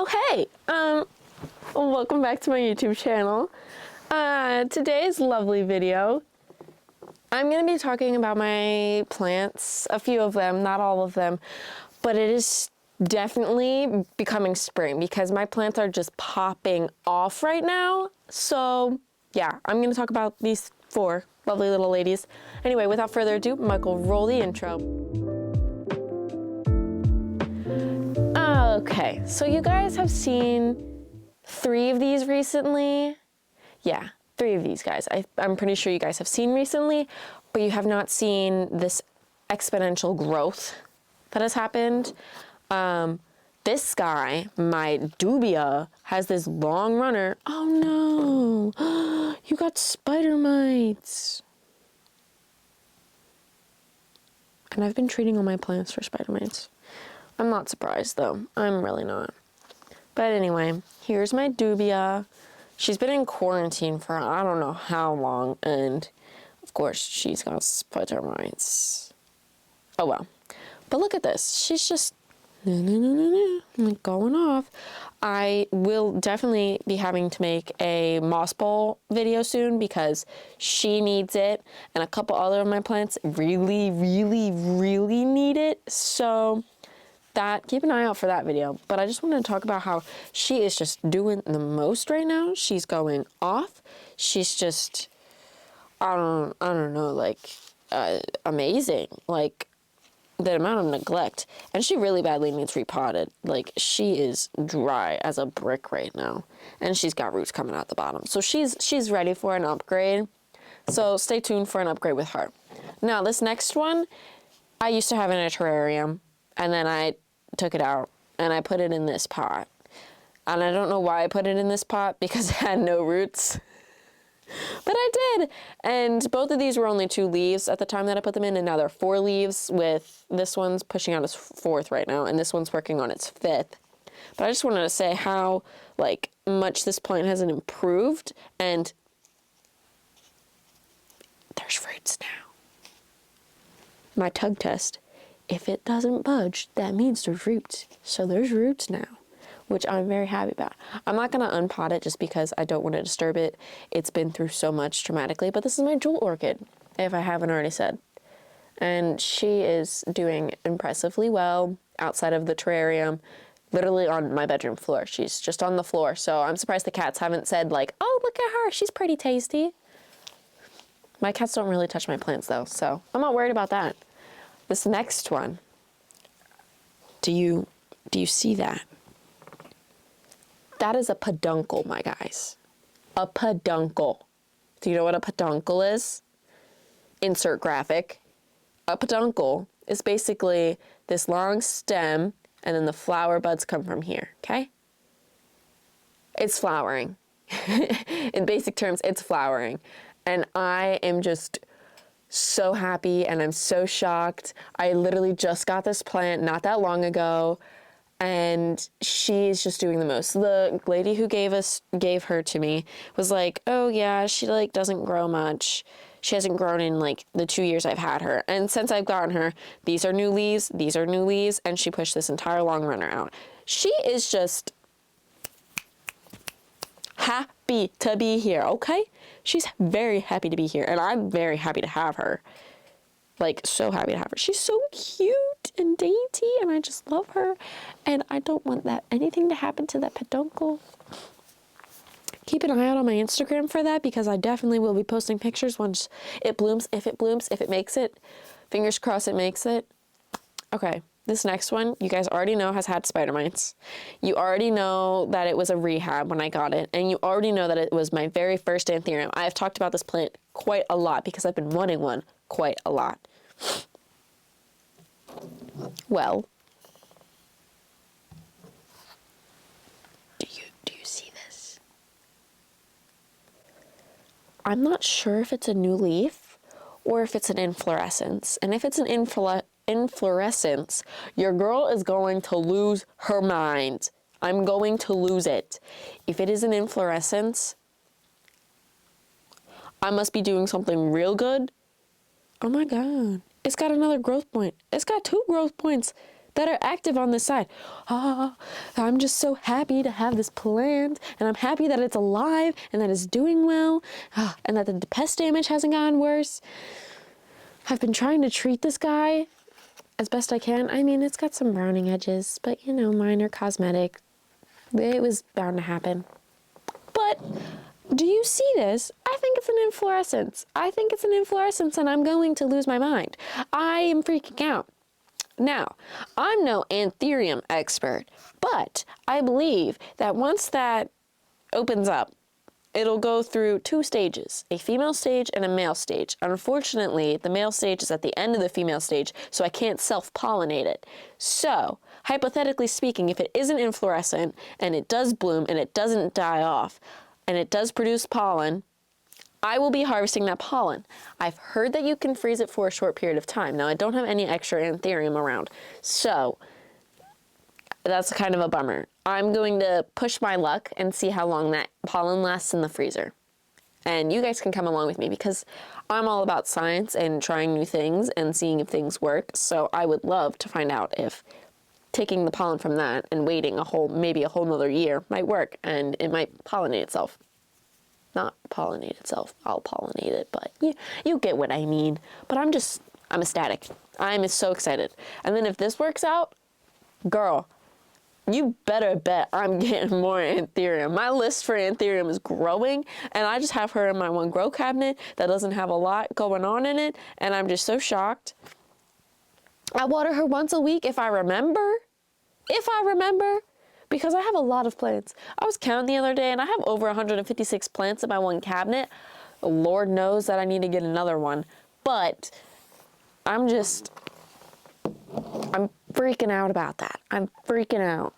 Oh, hey, welcome back to my YouTube channel. Today's lovely video, I'm going to be talking about my plants, a few of them, not all of them, but it is definitely becoming spring because my plants are just popping off right now. So yeah, I'm going to talk about these four lovely little ladies. Anyway, without further ado, Michael, roll the intro. Okay, so you guys have seen 3 of these recently. Yeah, 3 of these guys. I'm pretty sure you guys have seen recently, but you have not seen this exponential growth that has happened. This guy, my dubia, has this long runner. Oh no, you got spider mites. And I've been treating all my plants for spider mites. I'm not surprised though, I'm really not. But anyway, here's my dubia. She's been in quarantine for I don't know how long, and of course she's got spider mites. Oh well. But look at this, she's just going off. I will definitely be having to make a moss bowl video soon because she needs it, and a couple other of my plants really need it. So keep an eye out for that video. But I just wanted to talk about how she is just doing the most right now. She's going off. She's just, I don't know, like, amazing. Like, the amount of neglect. And she really badly needs repotted. Like, she is dry as a brick right now. And she's got roots coming out the bottom. So she's ready for an upgrade. So stay tuned for an upgrade with her. Now, this next one, I used to have in a terrarium. And then I took it out and I put it in this pot. And I don't know why I put it in this pot because it had no roots. But I did. And both of these were only 2 leaves at the time that I put them in. And now they're 4 leaves, with this one's pushing out its 4th right now. And this one's working on its 5th. But I just wanted to say how, like, much this plant has improved. And there's roots now. My tug test. If it doesn't budge, that means there's roots. So there's roots now, which I'm very happy about. I'm not going to unpot it just because I don't want to disturb it. It's been through so much traumatically, but this is my jewel orchid, if I haven't already said. And she is doing impressively well outside of the terrarium, literally on my bedroom floor. She's just on the floor, so I'm surprised the cats haven't said, like, oh, look at her, she's pretty tasty. My cats don't really touch my plants, though, so I'm not worried about that. This next one, do you see that? That is a peduncle, my guys. A peduncle. Do you know what a peduncle is? Insert graphic. A peduncle is basically this long stem, and then the flower buds come from here, okay? It's flowering. In basic terms, it's flowering. And I am just so happy, and I'm so shocked. I literally just got this plant not that long ago, and she's just doing the most. The lady who gave her to me was like, oh yeah, she like doesn't grow much. She hasn't grown in like the 2 years I've had her. And since I've gotten her, these are new leaves, and she pushed this entire long runner out. She is just happy to be here, okay? She's very happy to be here, and I'm very happy to have her. Like, so happy to have her. She's so cute and dainty, and I just love her. And I don't want anything to happen to that peduncle. Keep an eye out on my Instagram for that, because I definitely will be posting pictures once it blooms, if it makes it. Fingers crossed it makes it. Okay, this next one, you guys already know has had spider mites. You already know that it was a rehab when I got it, and you already know that it was my very first anthurium. I have talked about this plant quite a lot because I've been wanting one quite a lot. Well, do you see this? I'm not sure if it's a new leaf or if it's an inflorescence. And if it's an inflorescence, your girl is going to lose her mind. I'm going to lose it. If it is an inflorescence, I must be doing something real good. Oh my God. It's got another growth point. It's got 2 growth points. that are active on this side. Ah, I'm just so happy to have this plant, and I'm happy that it's alive and that it's doing well, and that the pest damage hasn't gotten worse. I've been trying to treat this guy as best I can. I mean, it's got some browning edges, but you know, minor cosmetic. It was bound to happen. But do you see this? I think it's an inflorescence. I think it's an inflorescence, and I'm going to lose my mind. I am freaking out. Now, I'm no anthurium expert, but I believe that once that opens up, it'll go through 2 stages, a female stage and a male stage. Unfortunately, the male stage is at the end of the female stage, so I can't self-pollinate it. So, hypothetically speaking, if it isn't inflorescent and it does bloom and it doesn't die off and it does produce pollen, I will be harvesting that pollen. I've heard that you can freeze it for a short period of time. Now, I don't have any extra anthurium around, so that's kind of a bummer. I'm going to push my luck and see how long that pollen lasts in the freezer. And you guys can come along with me because I'm all about science and trying new things and seeing if things work. So I would love to find out if taking the pollen from that and waiting maybe a whole nother year might work, and it might pollinate itself. Not pollinate itself, I'll pollinate it, but you get what I mean. But I'm ecstatic. I'm so excited. And then if this works out, girl, you better bet I'm getting more anthurium. My list for anthurium is growing, and I just have her in my one grow cabinet that doesn't have a lot going on in it, and I'm just so shocked. I water her once a week if I remember. Because I have a lot of plants. I was counting the other day, and I have over 156 plants in my one cabinet. Lord knows that I need to get another one. But I'm freaking out about that. I'm freaking out.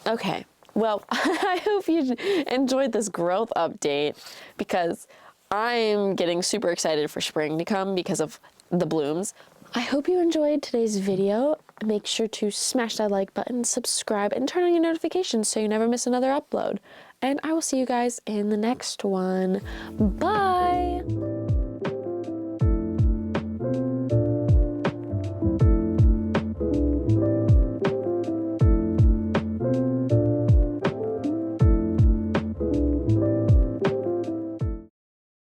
Okay, well, I hope you enjoyed this growth update because I'm getting super excited for spring to come because of the blooms. I hope you enjoyed today's video. Make sure to smash that like button, subscribe, and turn on your notifications so you never miss another upload. And I will see you guys in the next one. Bye!